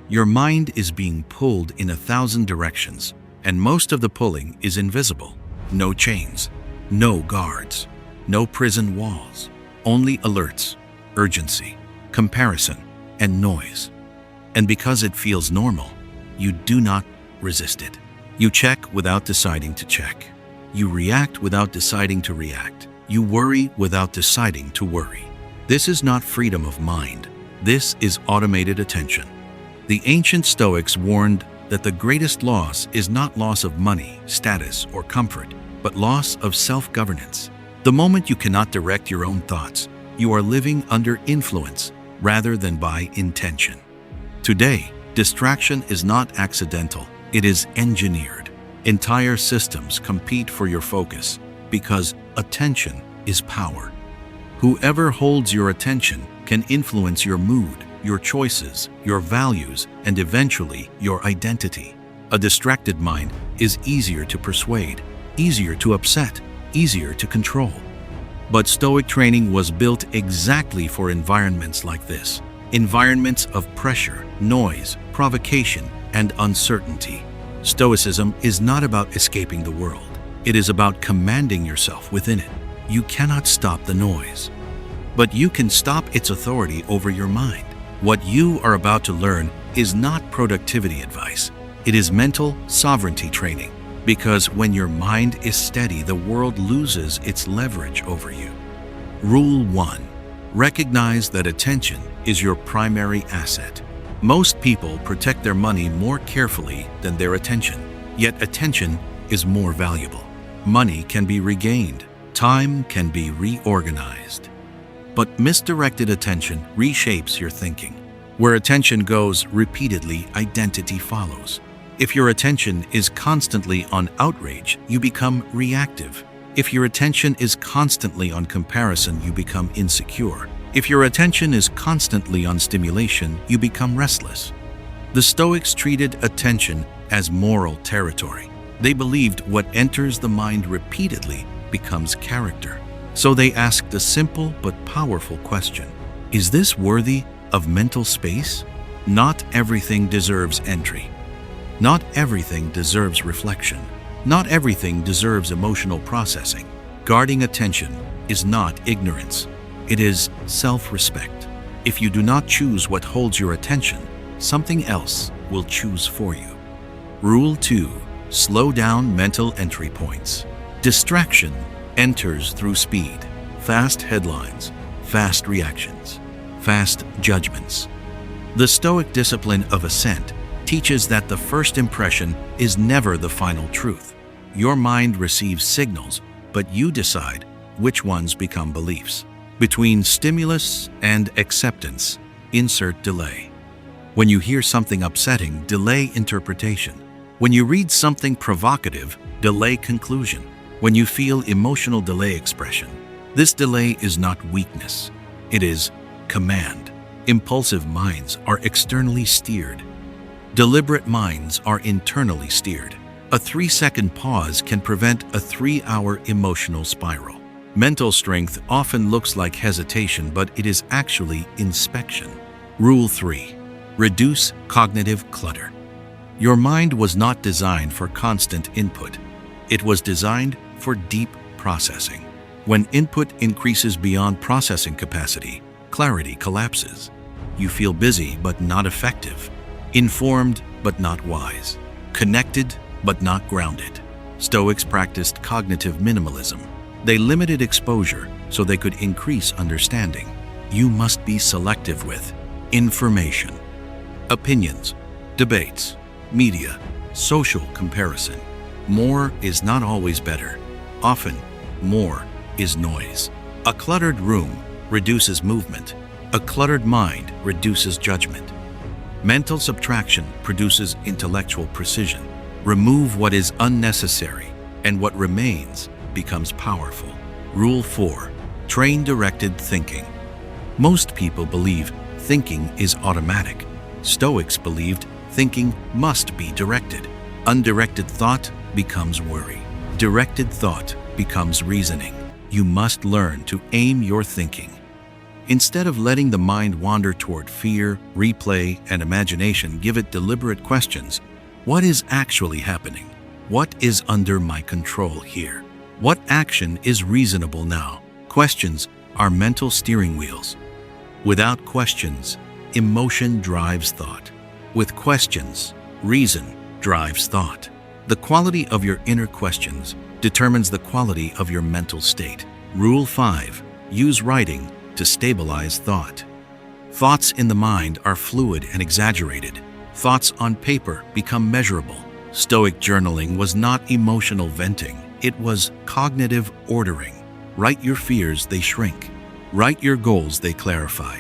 Your mind is being pulled in 1,000 directions, and most of the pulling is invisible. No chains, no guards, no prison walls, only alerts, urgency, comparison, and noise. And because it feels normal, you do not resist it. You check without deciding to check. You react without deciding to react. You worry without deciding to worry. This is not freedom of mind. This is automated attention. The ancient Stoics warned that the greatest loss is not loss of money, status, or comfort, but loss of self-governance. The moment you cannot direct your own thoughts, you are living under influence rather than by intention. Today, distraction is not accidental, it is engineered. Entire systems compete for your focus because attention is power. Whoever holds your attention can influence your mood, your choices, your values, and eventually your identity. A distracted mind is easier to persuade, easier to upset, easier to control. But Stoic training was built exactly for environments like this. Environments of pressure, noise, provocation, and uncertainty. Stoicism is not about escaping the world. It is about commanding yourself within it. You cannot stop the noise, but you can stop its authority over your mind. What you are about to learn is not productivity advice. It is mental sovereignty training, because when your mind is steady, the world loses its leverage over you. Rule 1. Recognize that attention is your primary asset. Most people protect their money more carefully than their attention, yet attention is more valuable. Money can be regained, time can be reorganized. But misdirected attention reshapes your thinking. Where attention goes repeatedly, identity follows. If your attention is constantly on outrage, you become reactive. If your attention is constantly on comparison, you become insecure. If your attention is constantly on stimulation, you become restless. The Stoics treated attention as moral territory. They believed what enters the mind repeatedly becomes character. So they asked a simple but powerful question: is this worthy of mental space? Not everything deserves entry. Not everything deserves reflection. Not everything deserves emotional processing. Guarding attention is not ignorance. It is self-respect. If you do not choose what holds your attention, something else will choose for you. Rule 2. Slow down mental entry points. Distraction enters through speed. Fast headlines, fast reactions, fast judgments. The Stoic discipline of assent teaches that the first impression is never the final truth. Your mind receives signals, but you decide which ones become beliefs. Between stimulus and acceptance, insert delay. When you hear something upsetting, delay interpretation. When you read something provocative, delay conclusion. When you feel emotional, delay expression. This delay is not weakness. It is command. Impulsive minds are externally steered. Deliberate minds are internally steered. A 3-second pause can prevent a 3-hour emotional spiral. Mental strength often looks like hesitation, but it is actually inspection. Rule 3. Reduce cognitive clutter. Your mind was not designed for constant input. It was designed for deep processing. When input increases beyond processing capacity, clarity collapses. You feel busy but not effective, informed but not wise, connected but not grounded. Stoics practiced cognitive minimalism. They limited exposure so they could increase understanding. You must be selective with information, opinions, debates, media, social comparison. More is not always better. Often, more is noise. A cluttered room reduces movement. A cluttered mind reduces judgment. Mental subtraction produces intellectual precision. Remove what is unnecessary, and what remains becomes powerful. Rule 4. Train directed thinking. Most people believe thinking is automatic. Stoics believed thinking must be directed. Undirected thought becomes worry. Directed thought becomes reasoning. You must learn to aim your thinking. Instead of letting the mind wander toward fear, replay, and imagination, give it deliberate questions. What is actually happening? What is under my control here? What action is reasonable now? Questions are mental steering wheels. Without questions, emotion drives thought. With questions, reason drives thought. The quality of your inner questions determines the quality of your mental state. Rule 5. Use writing to stabilize thought. Thoughts in the mind are fluid and exaggerated. Thoughts on paper become measurable. Stoic journaling was not emotional venting. It was cognitive ordering. Write your fears, they shrink. Write your goals, they clarify.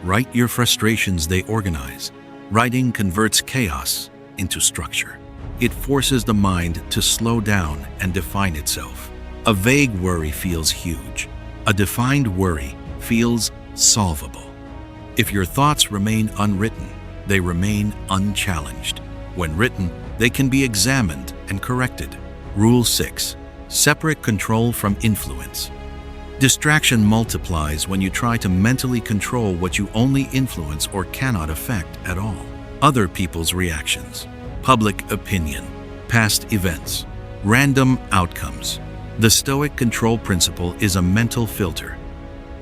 Write your frustrations, they organize. Writing converts chaos into structure. It forces the mind to slow down and define itself. A vague worry feels huge. A defined worry feels solvable. If your thoughts remain unwritten, they remain unchallenged. When written, they can be examined and corrected. Rule 6. Separate control from influence. Distraction multiplies when you try to mentally control what you only influence or cannot affect at all. Other people's reactions, public opinion, past events, random outcomes. The Stoic control principle is a mental filter.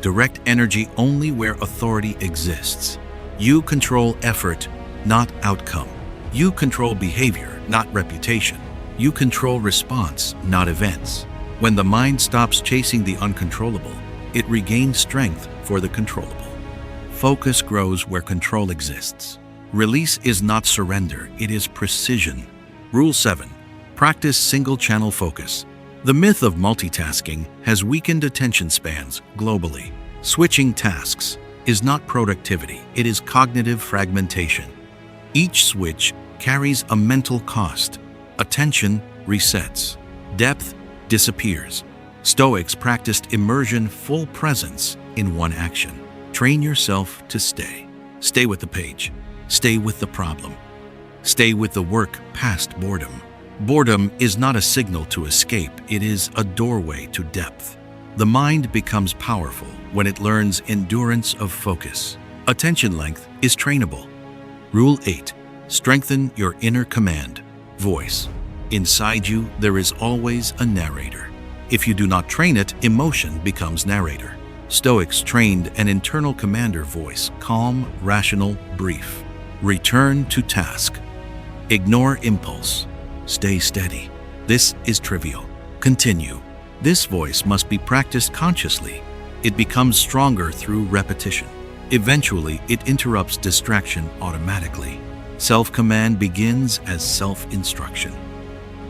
Direct energy only where authority exists. You control effort, not outcome. You control behavior, not reputation. You control response, not events. When the mind stops chasing the uncontrollable, it regains strength for the controllable. Focus grows where control exists. Release is not surrender, it is precision. Rule 7. Practice single-channel focus. The myth of multitasking has weakened attention spans globally. Switching tasks is not productivity, it is cognitive fragmentation. Each switch carries a mental cost. Attention resets. Depth disappears. Stoics practiced immersion, full presence in one action. Train yourself to stay. Stay with the page. Stay with the problem. Stay with the work past boredom. Boredom is not a signal to escape, it is a doorway to depth. The mind becomes powerful when it learns endurance of focus. Attention length is trainable. Rule 8. Strengthen your inner command. Voice. Inside you, there is always a narrator. If you do not train it, emotion becomes narrator. Stoics trained an internal commander voice, calm, rational, brief. Return to task. Ignore impulse. Stay steady. This is trivial. Continue. This voice must be practiced consciously. It becomes stronger through repetition. Eventually, it interrupts distraction automatically. Self-command begins as self-instruction.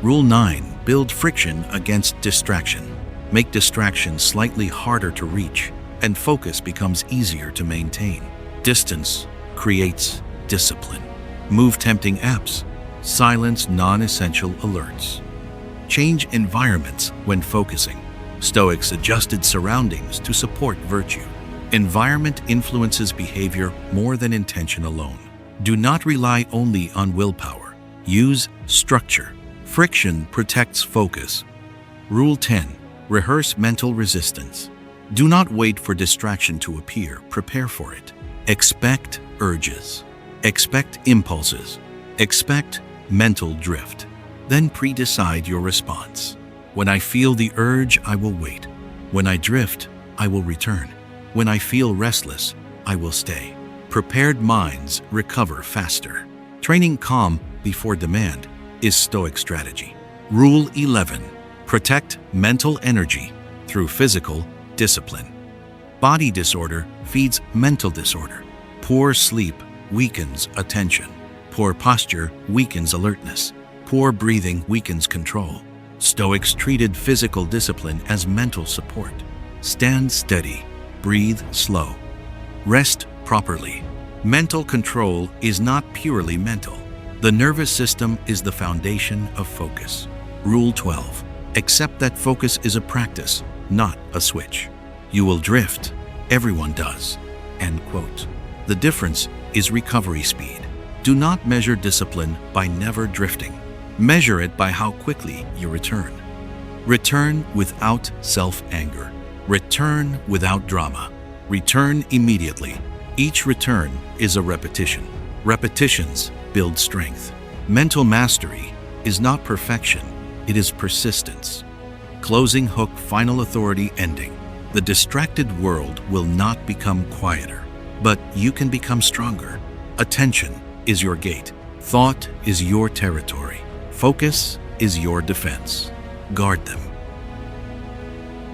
Rule 9. Build friction against distraction. Make distraction slightly harder to reach, and focus becomes easier to maintain. Distance creates discipline. Move tempting apps. Silence non-essential alerts. Change environments when focusing. Stoics adjusted surroundings to support virtue. Environment influences behavior more than intention alone. Do not rely only on willpower. Use structure. Friction protects focus. Rule 10. Rehearse mental resistance. Do not wait for distraction to appear, prepare for it. Expect urges. Expect impulses. Expect mental drift. Then pre-decide your response. When I feel the urge, I will wait. When I drift, I will return. When I feel restless, I will stay. Prepared minds recover faster. Training calm before demand is Stoic strategy. Rule 11. Protect mental energy through physical discipline. Body disorder feeds mental disorder. Poor sleep weakens attention. Poor posture weakens alertness. Poor breathing weakens control. Stoics treated physical discipline as mental support. Stand steady. Breathe slow. Rest properly. Mental control is not purely mental. The nervous system is the foundation of focus. Rule 12. Accept that focus is a practice, not a switch. You will drift. Everyone does. End quote. The difference is recovery speed. Do not measure discipline by never drifting. Measure it by how quickly you return. Return without self-anger. Return without drama. Return immediately. Each return is a repetition. Repetitions build strength. Mental mastery is not perfection, it is persistence. Closing hook, final authority ending. The distracted world will not become quieter, but you can become stronger. Attention is your gate. Thought is your territory. Focus is your defense. Guard them.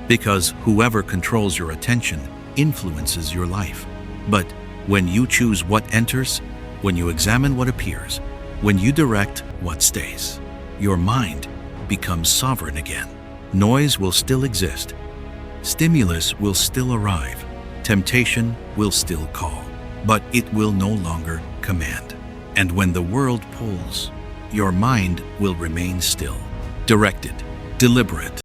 Because whoever controls your attention influences your life. But when you choose what enters, when you examine what appears, when you direct what stays, your mind becomes sovereign again. Noise will still exist. Stimulus will still arrive. Temptation will still call. But it will no longer command. And when the world pulls, your mind will remain still, directed, deliberate.